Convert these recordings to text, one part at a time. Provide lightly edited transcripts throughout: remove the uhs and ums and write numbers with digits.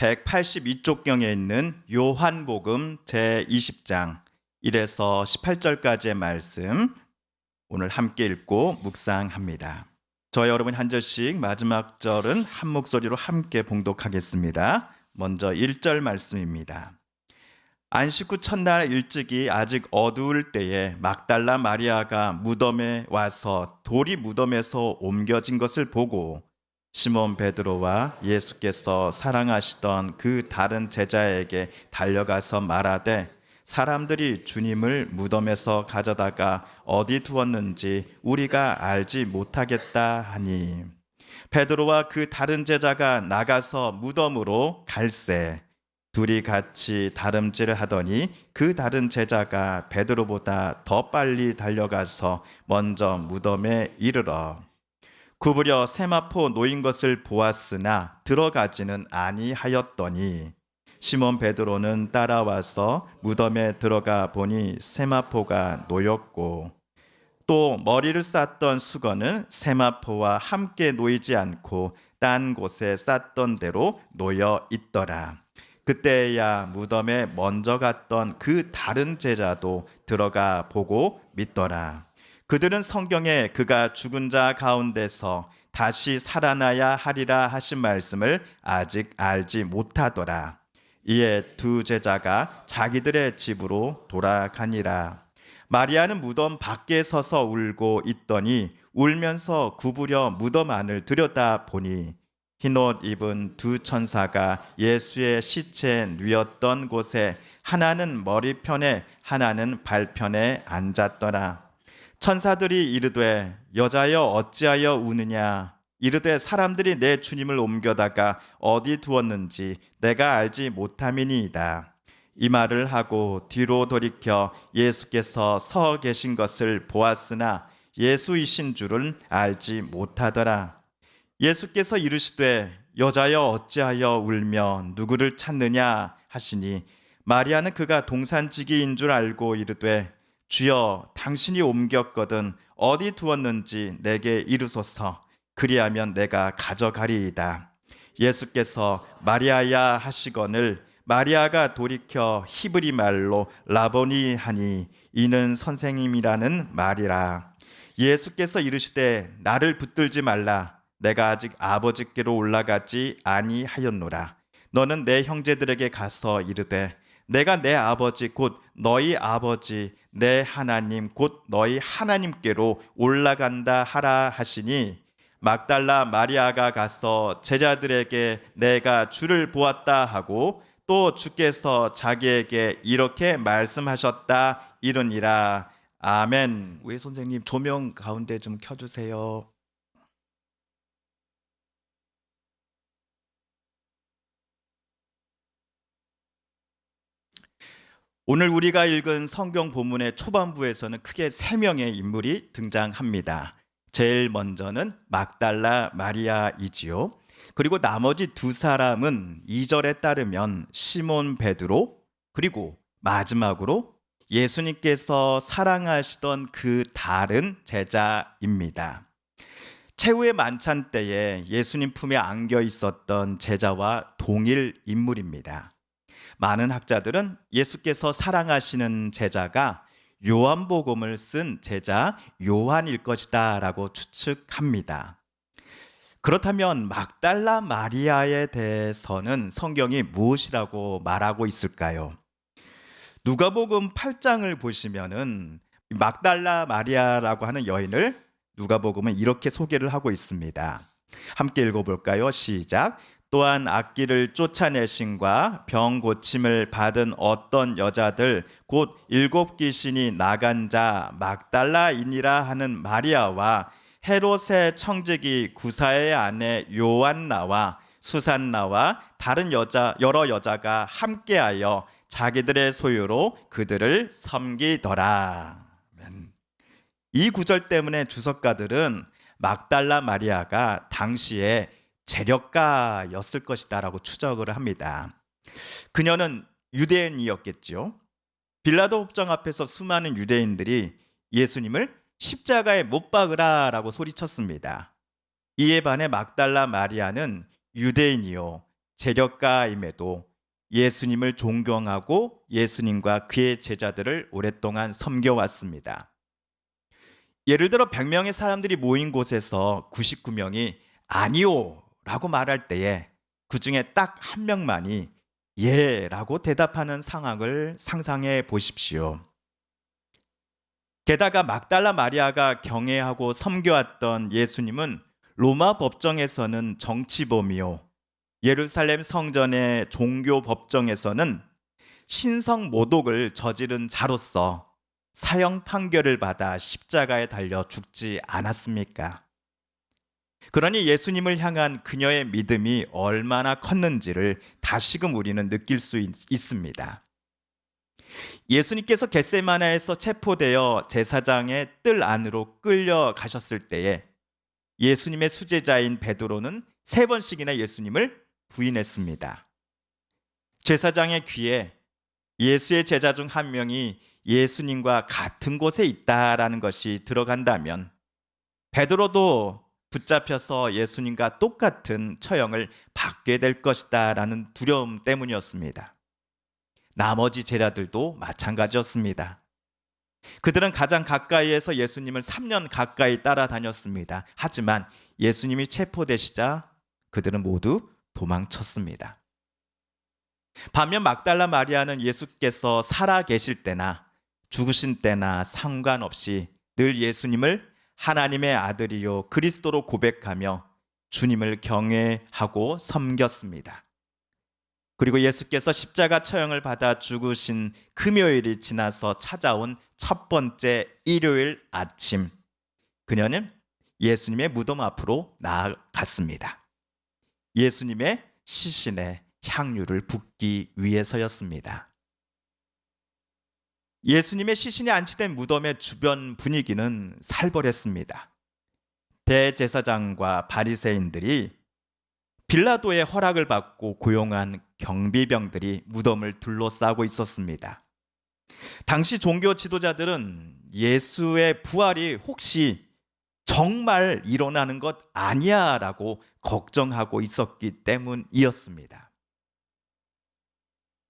182쪽경에 있는 요한복음 제20장 1에서 18절까지의 말씀 오늘 함께 읽고 묵상합니다. 저희 여러분 한 절씩 마지막 절은 한 목소리로 함께 봉독하겠습니다. 먼저 1절 말씀입니다. 안식 후 첫날 일찍이 아직 어두울 때에 막달라 마리아가 무덤에 와서 돌이 무덤에서 옮겨진 것을 보고 시몬 베드로와 예수께서 사랑하시던 그 다른 제자에게 달려가서 말하되 사람들이 주님을 무덤에서 가져다가 어디 두었는지 우리가 알지 못하겠다 하니 베드로와 그 다른 제자가 나가서 무덤으로 갈새 둘이 같이 다름질을 하더니 그 다른 제자가 베드로보다 더 빨리 달려가서 먼저 무덤에 이르러 구부려 세마포 놓인 것을 보았으나 들어가지는 아니하였더니 시몬 베드로는 따라와서 무덤에 들어가 보니 세마포가 놓였고 또 머리를 쌌던 수건은 세마포와 함께 놓이지 않고 딴 곳에 쌌던 대로 놓여 있더라. 그때야 무덤에 먼저 갔던 그 다른 제자도 들어가 보고 믿더라. 그들은 성경에 그가 죽은 자 가운데서 다시 살아나야 하리라 하신 말씀을 아직 알지 못하더라. 이에 두 제자가 자기들의 집으로 돌아가니라. 마리아는 무덤 밖에 서서 울고 있더니 울면서 구부려 무덤 안을 들여다보니 흰옷 입은 두 천사가 예수의 시체에 누웠던 곳에 하나는 머리편에 하나는 발편에 앉았더라. 천사들이 이르되 여자여 어찌하여 우느냐 이르되 사람들이 내 주님을 옮겨다가 어디 두었는지 내가 알지 못함이니이다. 이 말을 하고 뒤로 돌이켜 예수께서 서 계신 것을 보았으나 예수이신 줄은 알지 못하더라. 예수께서 이르시되 여자여 어찌하여 울며 누구를 찾느냐 하시니 마리아는 그가 동산지기인 줄 알고 이르되 주여 당신이 옮겼거든 어디 두었는지 내게 이르소서 그리하면 내가 가져가리이다. 예수께서 마리아야 하시거늘 마리아가 돌이켜 히브리 말로 라보니 하니 이는 선생님이라는 말이라. 예수께서 이르시되 나를 붙들지 말라. 내가 아직 아버지께로 올라가지 아니하였노라. 너는 내 형제들에게 가서 이르되 내가 내 아버지 곧 너희 아버지 내 하나님 곧 너희 하나님께로 올라간다 하라 하시니 막달라 마리아가 가서 제자들에게 내가 주를 보았다 하고 또 주께서 자기에게 이렇게 말씀하셨다 이르니라. 아멘. 우리 선생님 조명 가운데 좀 켜주세요. 오늘 우리가 읽은 성경 본문의 초반부에서는 크게 세 명의 인물이 등장합니다. 제일 먼저는 막달라 마리아이지요. 그리고 나머지 두 사람은 2절에 따르면 시몬 베드로 그리고 마지막으로 예수님께서 사랑하시던 그 다른 제자입니다. 최후의 만찬 때에 예수님 품에 안겨 있었던 제자와 동일 인물입니다. 많은 학자들은 예수께서 사랑하시는 제자가 요한복음을 쓴 제자 요한일 것이다 라고 추측합니다. 그렇다면 막달라 마리아에 대해서는 성경이 무엇이라고 말하고 있을까요? 누가복음 8장을 보시면은 막달라 마리아라고 하는 여인을 누가복음은 이렇게 소개를 하고 있습니다. 함께 읽어볼까요? 시작. 또한 악기를 쫓아내심과 병 고침을 받은 어떤 여자들 곧 7 귀신이 나간 자 막달라이니라 하는 마리아와 헤롯의 청지기 구사의 아내 요한나와 수산나와 다른 여러 여자가 함께하여 자기들의 소유로 그들을 섬기더라. 이 구절 때문에 주석가들은 막달라 마리아가 당시에 재력가였을 것이다 라고 추적을 합니다. 그녀는 유대인이었겠죠. 빌라도 법정 앞에서 수많은 유대인들이 예수님을 십자가에 못 박으라 라고 소리쳤습니다. 이에 반해 막달라 마리아는 유대인이요 재력가임에도 예수님을 존경하고 예수님과 그의 제자들을 오랫동안 섬겨왔습니다. 예를 들어 100명의 사람들이 모인 곳에서 99명이 아니요 라고 말할 때에 그 중에 딱 한 명만이 예 라고 대답하는 상황을 상상해 보십시오. 게다가 막달라 마리아가 경외하고 섬겨왔던 예수님은 로마 법정에서는 정치범이요, 예루살렘 성전의 종교 법정에서는 신성 모독을 저지른 자로서 사형 판결을 받아 십자가에 달려 죽지 않았습니까? 그러니 예수님을 향한 그녀의 믿음이 얼마나 컸는지를 다시금 우리는 느낄 수 있습니다. 예수님께서 겟세마네에서 체포되어 제사장의 뜰 안으로 끌려가셨을 때에 예수님의 수제자인 베드로는 3번씩이나 예수님을 부인했습니다. 제사장의 귀에 예수의 제자 중 한 명이 예수님과 같은 곳에 있다라는 것이 들어간다면 베드로도 붙잡혀서 예수님과 똑같은 처형을 받게 될 것이다라는 두려움 때문이었습니다. 나머지 제자들도 마찬가지였습니다. 그들은 가장 가까이에서 예수님을 3년 가까이 따라다녔습니다. 하지만 예수님이 체포되시자 그들은 모두 도망쳤습니다. 반면 막달라 마리아는 예수께서 살아 계실 때나 죽으신 때나 상관없이 늘 예수님을 하나님의 아들이요 그리스도로 고백하며 주님을 경외하고 섬겼습니다. 그리고 예수께서 십자가 처형을 받아 죽으신 금요일이 지나서 찾아온 첫 번째 일요일 아침, 그녀는 예수님의 무덤 앞으로 나아갔습니다. 예수님의 시신에 향유를 붓기 위해서였습니다. 예수님의 시신이 안치된 무덤의 주변 분위기는 살벌했습니다. 대제사장과 바리새인들이 빌라도의 허락을 받고 고용한 경비병들이 무덤을 둘러싸고 있었습니다. 당시 종교 지도자들은 예수의 부활이 혹시 정말 일어나는 것 아니야 라고 걱정하고 있었기 때문이었습니다.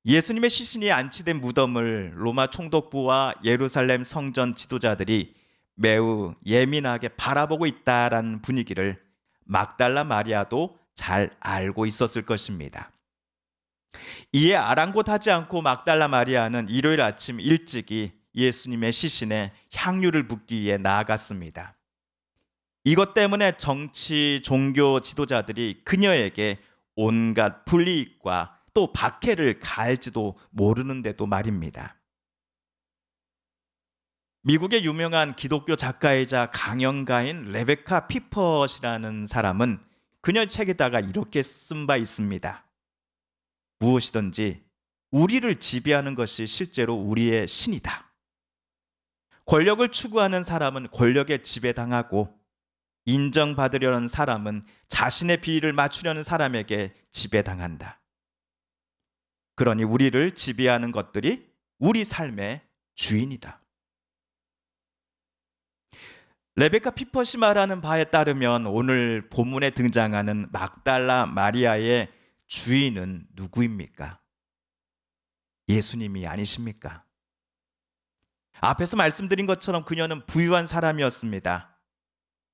예수님의 시신이 안치된 무덤을 로마 총독부와 예루살렘 성전 지도자들이 매우 예민하게 바라보고 있다라는 분위기를 막달라 마리아도 잘 알고 있었을 것입니다. 이에 아랑곳하지 않고 막달라 마리아는 일요일 아침 일찍이 예수님의 시신에 향유를 붓기 위해 나아갔습니다. 이것 때문에 정치, 종교 지도자들이 그녀에게 온갖 불이익과 또 박해를 가할지도 모르는데도 말입니다. 미국의 유명한 기독교 작가이자 강연가인 레베카 피퍼시라는 사람은 그녀 책에다가 이렇게 쓴 바 있습니다. 무엇이든지 우리를 지배하는 것이 실제로 우리의 신이다. 권력을 추구하는 사람은 권력에 지배당하고 인정받으려는 사람은 자신의 비위를 맞추려는 사람에게 지배당한다. 그러니 우리를 지배하는 것들이 우리 삶의 주인이다. 레베카 피퍼시 말하는 바에 따르면 오늘 본문에 등장하는 막달라 마리아의 주인은 누구입니까? 예수님이 아니십니까? 앞에서 말씀드린 것처럼 그녀는 부유한 사람이었습니다.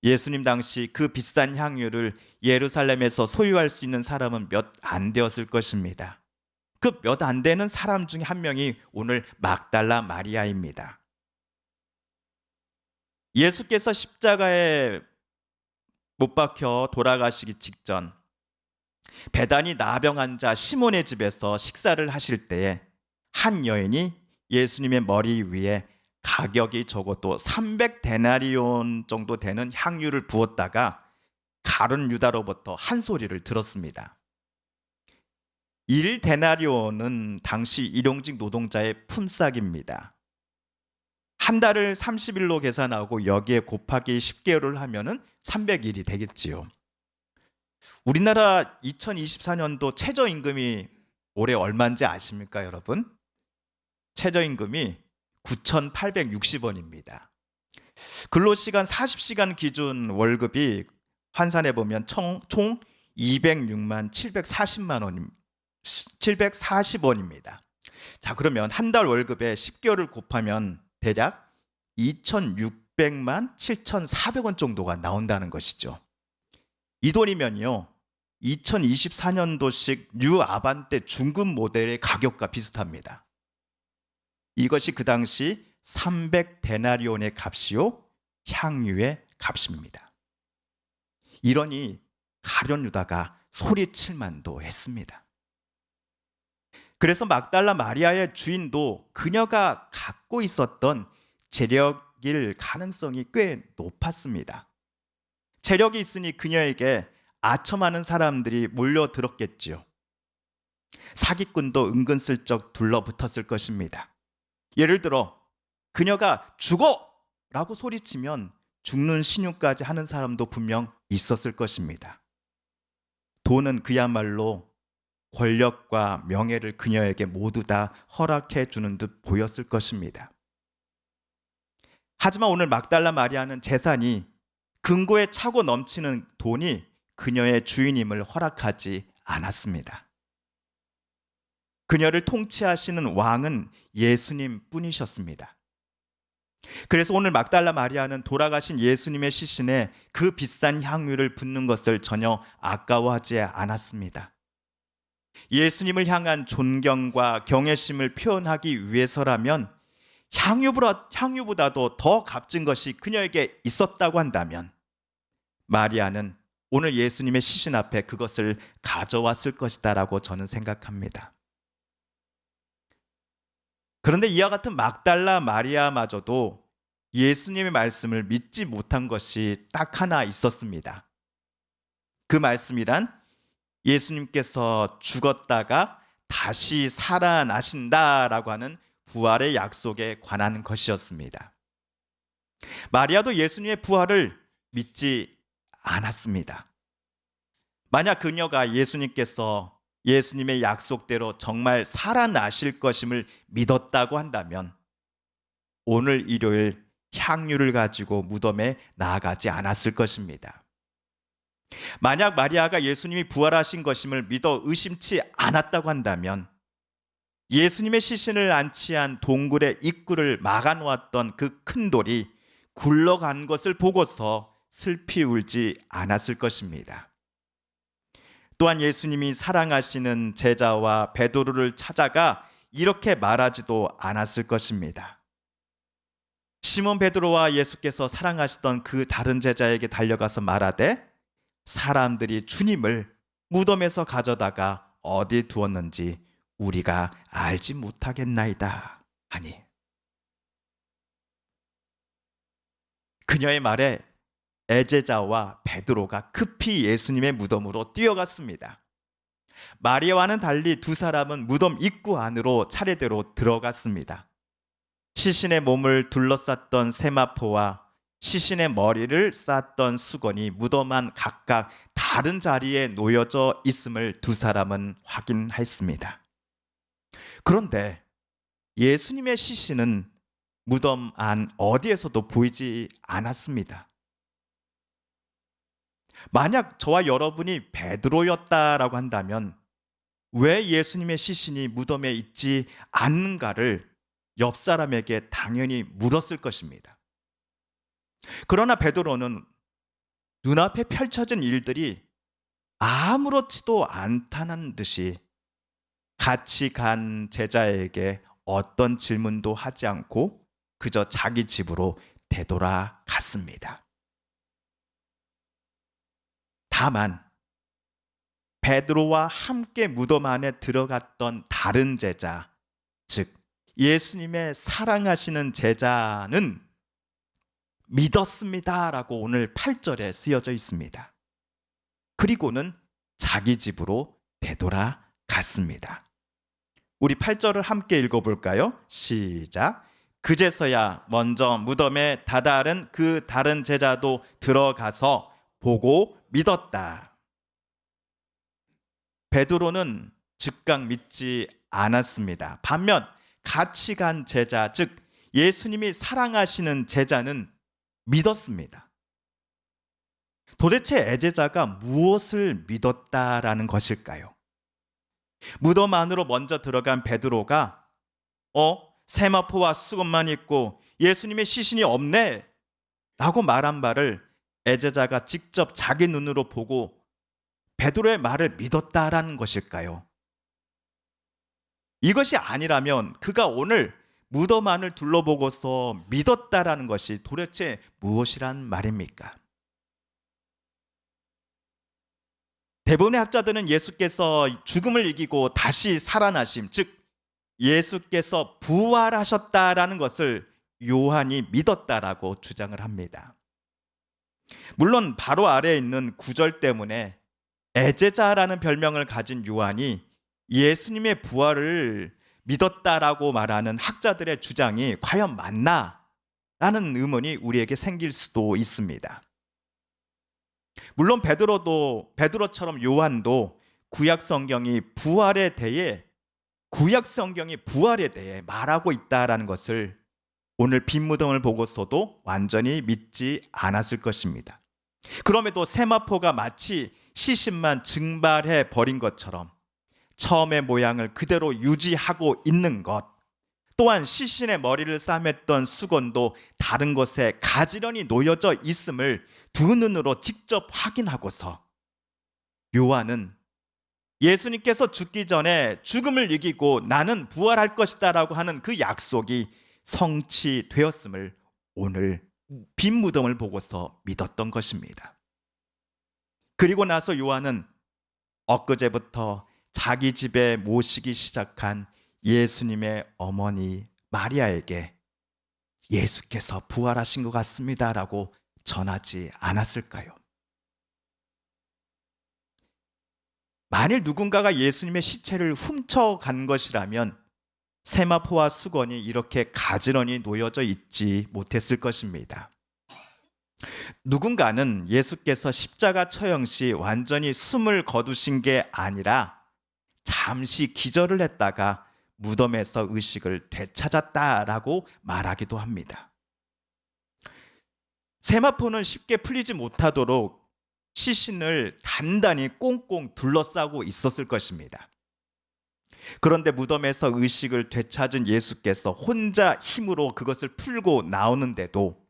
예수님 당시 그 비싼 향유를 예루살렘에서 소유할 수 있는 사람은 몇 안 되었을 것입니다. 그 몇 안 되는 사람 중에 한 명이 오늘 막달라 마리아입니다. 예수께서 십자가에 못 박혀 돌아가시기 직전 베다니 나병 환자 시몬의 집에서 식사를 하실 때에 한 여인이 예수님의 머리 위에 가격이 적어도 300데나리온 정도 되는 향유를 부었다가 가룟 유다로부터 한 소리를 들었습니다. 1데나리온은 당시 일용직 노동자의 품삯입니다. 한 달을 30일로 계산하고 여기에 곱하기 10개월을 하면은 300일이 되겠지요. 우리나라 2024년도 최저임금이 올해 얼마인지 아십니까, 여러분? 최저임금이 9,860원입니다. 근로시간 40시간 기준 월급이 환산해 보면 총 206만 740원입니다. 자, 그러면 한 달 월급에 10개월을 곱하면 대략 2,600만 7,400원 정도가 나온다는 것이죠. 이 돈이면요, 2024년도식 뉴 아반떼 중급 모델의 가격과 비슷합니다. 이것이 그 당시 300데나리온의 값이요, 향유의 값입니다. 이러니 가룟 유다가 소리칠 만도 했습니다. 그래서 막달라 마리아의 주인도 그녀가 갖고 있었던 재력일 가능성이 꽤 높았습니다. 재력이 있으니 그녀에게 아첨하는 사람들이 몰려들었겠지요. 사기꾼도 은근슬쩍 둘러붙었을 것입니다. 예를 들어 그녀가 죽어! 라고 소리치면 죽는 신용까지 하는 사람도 분명 있었을 것입니다. 돈은 그야말로 권력과 명예를 그녀에게 모두 다 허락해 주는 듯 보였을 것입니다. 하지만 오늘 막달라 마리아는 재산이 금고에 차고 넘치는 돈이 그녀의 주인임을 허락하지 않았습니다. 그녀를 통치하시는 왕은 예수님 뿐이셨습니다. 그래서 오늘 막달라 마리아는 돌아가신 예수님의 시신에 그 비싼 향유를 붓는 것을 전혀 아까워하지 않았습니다. 예수님을 향한 존경과 경외심을 표현하기 위해서라면 향유보다도 더 값진 것이 그녀에게 있었다고 한다면 마리아는 오늘 예수님의 시신 앞에 그것을 가져왔을 것이다라고 저는 생각합니다. 그런데 이와 같은 막달라 마리아마저도 예수님의 말씀을 믿지 못한 것이 딱 하나 있었습니다. 그 말씀이란 예수님께서 죽었다가 다시 살아나신다라고 하는 부활의 약속에 관한 것이었습니다. 마리아도 예수님의 부활을 믿지 않았습니다. 만약 그녀가 예수님의 약속대로 정말 살아나실 것임을 믿었다고 한다면 오늘 일요일 향유를 가지고 무덤에 나아가지 않았을 것입니다. 만약 마리아가 예수님이 부활하신 것임을 믿어 의심치 않았다고 한다면 예수님의 시신을 안치한 동굴의 입구를 막아놓았던 그 큰 돌이 굴러간 것을 보고서 슬피 울지 않았을 것입니다. 또한 예수님이 사랑하시는 제자와 베드로를 찾아가 이렇게 말하지도 않았을 것입니다. 시몬 베드로와 예수께서 사랑하시던 그 다른 제자에게 달려가서 말하되 사람들이 주님을 무덤에서 가져다가 어디 두었는지 우리가 알지 못하겠나이다 하니, 그녀의 말에 애제자와 베드로가 급히 예수님의 무덤으로 뛰어갔습니다. 마리아와는 달리 두 사람은 무덤 입구 안으로 차례대로 들어갔습니다. 시신의 몸을 둘러쌌던 세마포와 시신의 머리를 쌌던 수건이 무덤 안 각각 다른 자리에 놓여져 있음을 두 사람은 확인했습니다. 그런데 예수님의 시신은 무덤 안 어디에서도 보이지 않았습니다. 만약 저와 여러분이 베드로였다라고 한다면 왜 예수님의 시신이 무덤에 있지 않는가를 옆 사람에게 당연히 물었을 것입니다. 그러나 베드로는 눈앞에 펼쳐진 일들이 아무렇지도 않다는 듯이 같이 간 제자에게 어떤 질문도 하지 않고 그저 자기 집으로 되돌아갔습니다. 다만 베드로와 함께 무덤 안에 들어갔던 다른 제자, 즉 예수님의 사랑하시는 제자는 믿었습니다라고 오늘 8절에 쓰여져 있습니다. 그리고는 자기 집으로 되돌아갔습니다. 우리 8절을 함께 읽어볼까요? 시작. 그제서야 먼저 무덤에 다다른 그 다른 제자도 들어가서 보고 믿었다. 베드로는 즉각 믿지 않았습니다. 반면 같이 간 제자, 즉 예수님이 사랑하시는 제자는 믿었습니다. 도대체 애제자가 무엇을 믿었다라는 것일까요? 무덤 안으로 먼저 들어간 베드로가 세마포와 수건만 있고 예수님의 시신이 없네 라고 말한 말을 애제자가 직접 자기 눈으로 보고 베드로의 말을 믿었다라는 것일까요? 이것이 아니라면 그가 오늘 무덤 안을 둘러보고서 믿었다라는 것이 도대체 무엇이란 말입니까? 대부분의 학자들은 예수께서 죽음을 이기고 다시 살아나심, 즉 예수께서 부활하셨다라는 것을 요한이 믿었다라고 주장을 합니다. 물론 바로 아래에 있는 구절 때문에 애제자라는 별명을 가진 요한이 예수님의 부활을 믿었다라고 말하는 학자들의 주장이 과연 맞나? 라는 의문이 우리에게 생길 수도 있습니다. 물론 베드로처럼 요한도 구약 성경이 부활에 대해 말하고 있다라는 것을 오늘 빈 무덤을 보고서도 완전히 믿지 않았을 것입니다. 그럼에도 세마포가 마치 시신만 증발해 버린 것처럼 처음의 모양을 그대로 유지하고 있는 것, 또한 시신의 머리를 싸맸던 수건도 다른 곳에 가지런히 놓여져 있음을 두 눈으로 직접 확인하고서 요한은 예수님께서 죽기 전에 죽음을 이기고 나는 부활할 것이다 라고 하는 그 약속이 성취되었음을 오늘 빈 무덤을 보고서 믿었던 것입니다. 그리고 나서 요한은 엊그제부터 자기 집에 모시기 시작한 예수님의 어머니 마리아에게 예수께서 부활하신 것 같습니다 라고 전하지 않았을까요? 만일 누군가가 예수님의 시체를 훔쳐간 것이라면 세마포와 수건이 이렇게 가지런히 놓여져 있지 못했을 것입니다. 누군가는 예수께서 십자가 처형 시 완전히 숨을 거두신 게 아니라 잠시 기절을 했다가 무덤에서 의식을 되찾았다라고 말하기도 합니다. 세마포는 쉽게 풀리지 못하도록 시신을 단단히 꽁꽁 둘러싸고 있었을 것입니다. 그런데 무덤에서 의식을 되찾은 예수께서 혼자 힘으로 그것을 풀고 나오는데도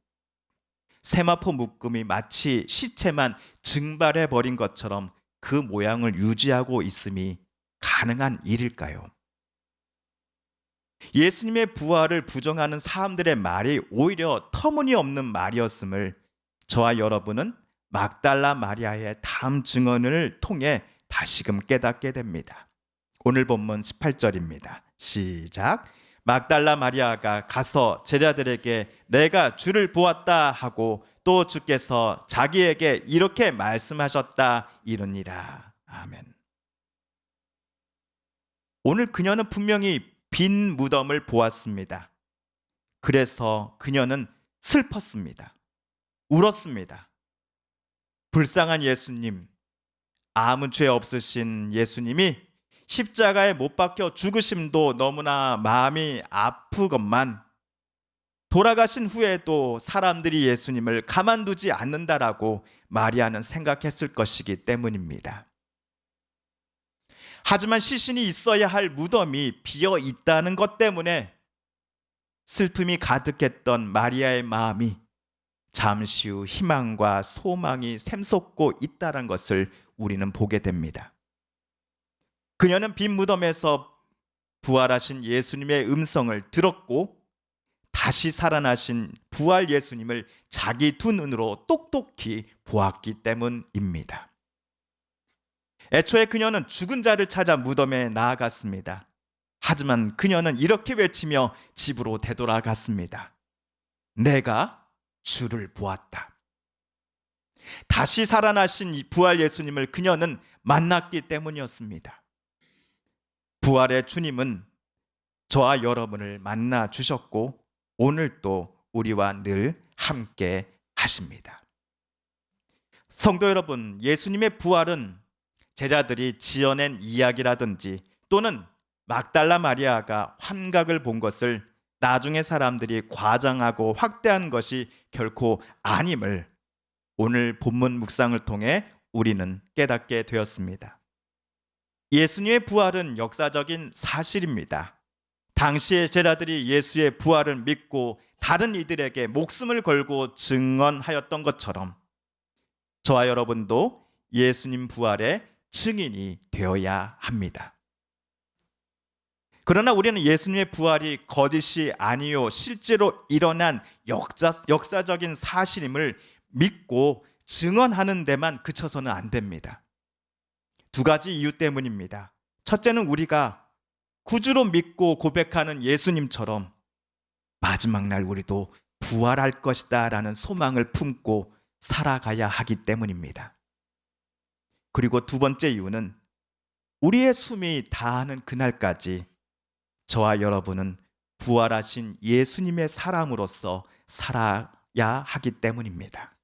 세마포 묶음이 마치 시체만 증발해 버린 것처럼 그 모양을 유지하고 있음이 가능한 일일까요? 예수님의 부활을 부정하는 사람들의 말이 오히려 터무니없는 말이었음을 저와 여러분은 막달라 마리아의 다음 증언을 통해 다시금 깨닫게 됩니다. 오늘 본문 18절입니다. 시작. 막달라 마리아가 가서 제자들에게 내가 주를 보았다 하고 또 주께서 자기에게 이렇게 말씀하셨다 이르니라. 아멘. 오늘 그녀는 분명히 빈 무덤을 보았습니다. 그래서 그녀는 슬펐습니다. 울었습니다. 불쌍한 예수님, 아무 죄 없으신 예수님이 십자가에 못 박혀 죽으심도 너무나 마음이 아프건만 돌아가신 후에도 사람들이 예수님을 가만두지 않는다라고 마리아는 생각했을 것이기 때문입니다. 하지만 시신이 있어야 할 무덤이 비어 있다는 것 때문에 슬픔이 가득했던 마리아의 마음이 잠시 후 희망과 소망이 샘솟고 있다는 것을 우리는 보게 됩니다. 그녀는 빈 무덤에서 부활하신 예수님의 음성을 들었고 다시 살아나신 부활 예수님을 자기 두 눈으로 똑똑히 보았기 때문입니다. 애초에 그녀는 죽은 자를 찾아 무덤에 나아갔습니다. 하지만 그녀는 이렇게 외치며 집으로 되돌아갔습니다. 내가 주를 보았다. 다시 살아나신 부활 예수님을 그녀는 만났기 때문이었습니다. 부활의 주님은 저와 여러분을 만나 주셨고 오늘도 우리와 늘 함께 하십니다. 성도 여러분, 예수님의 부활은 제자들이 지어낸 이야기라든지 또는 막달라 마리아가 환각을 본 것을 나중에 사람들이 과장하고 확대한 것이 결코 아님을 오늘 본문 묵상을 통해 우리는 깨닫게 되었습니다. 예수님의 부활은 역사적인 사실입니다. 당시의 제자들이 예수의 부활을 믿고 다른 이들에게 목숨을 걸고 증언하였던 것처럼 저와 여러분도 예수님 부활의 증인이 되어야 합니다. 그러나 우리는 예수님의 부활이 거짓이 아니요 실제로 일어난 역사적인 사실임을 믿고 증언하는 데만 그쳐서는 안 됩니다. 두 가지 이유 때문입니다. 첫째는 우리가 구주로 믿고 고백하는 예수님처럼 마지막 날 우리도 부활할 것이다 라는 소망을 품고 살아가야 하기 때문입니다. 그리고 두 번째 이유는 우리의 숨이 다하는 그날까지 저와 여러분은 부활하신 예수님의 사람으로서 살아야 하기 때문입니다.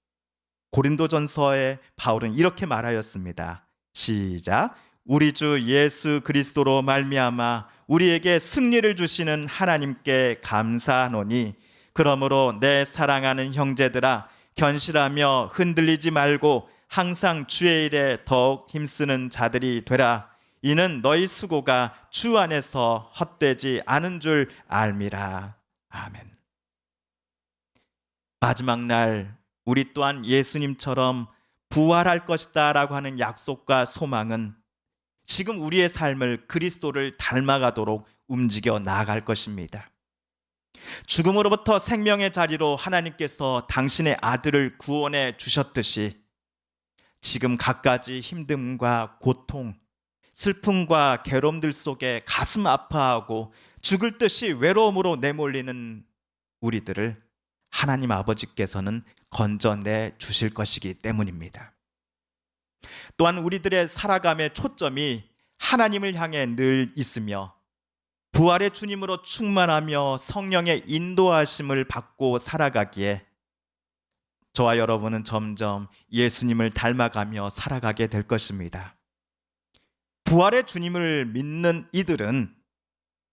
고린도전서에 바울은 이렇게 말하였습니다. 시작. 우리 주 예수 그리스도로 말미암아 우리에게 승리를 주시는 하나님께 감사하노니 그러므로 내 사랑하는 형제들아 견실하며 흔들리지 말고 항상 주의 일에 더욱 힘쓰는 자들이 되라. 이는 너희 수고가 주 안에서 헛되지 않은 줄 알미라. 아멘. 마지막 날 우리 또한 예수님처럼 부활할 것이다 라고 하는 약속과 소망은 지금 우리의 삶을 그리스도를 닮아가도록 움직여 나아갈 것입니다. 죽음으로부터 생명의 자리로 하나님께서 당신의 아들을 구원해 주셨듯이 지금 갖가지 힘듦과 고통, 슬픔과 괴로움들 속에 가슴 아파하고 죽을 듯이 외로움으로 내몰리는 우리들을 하나님 아버지께서는 건져내 주실 것이기 때문입니다. 또한 우리들의 살아감의 초점이 하나님을 향해 늘 있으며 부활의 주님으로 충만하며 성령의 인도하심을 받고 살아가기에 저와 여러분은 점점 예수님을 닮아가며 살아가게 될 것입니다. 부활의 주님을 믿는 이들은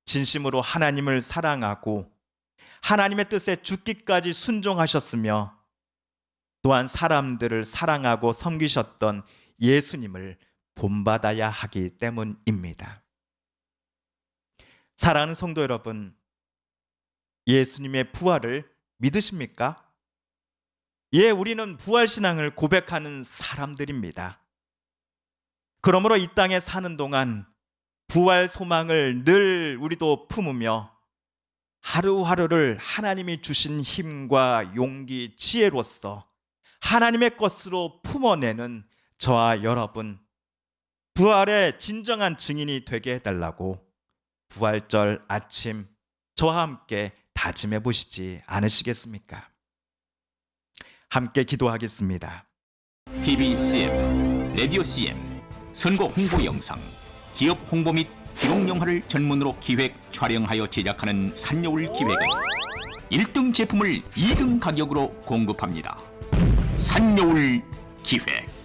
진심으로 하나님을 사랑하고 하나님의 뜻에 죽기까지 순종하셨으며 또한 사람들을 사랑하고 섬기셨던 예수님을 본받아야 하기 때문입니다. 사랑하는 성도 여러분, 예수님의 부활을 믿으십니까? 예, 우리는 부활신앙을 고백하는 사람들입니다. 그러므로 이 땅에 사는 동안 부활 소망을 늘 우리도 품으며 하루하루를 하나님이 주신 힘과 용기, 지혜로서 하나님의 것으로 품어내는 저와 여러분, 부활의 진정한 증인이 되게 해달라고 부활절 아침 저와 함께 다짐해 보시지 않으시겠습니까? 함께 기도하겠습니다. TV CF, 라디오 CM, 선거 홍보 영상, 기업 홍보 및 기록 영화를 전문으로 기획, 촬영하여 제작하는 산여울 기획은 1등 제품을 2등 가격으로 공급합니다. 산여울 기획.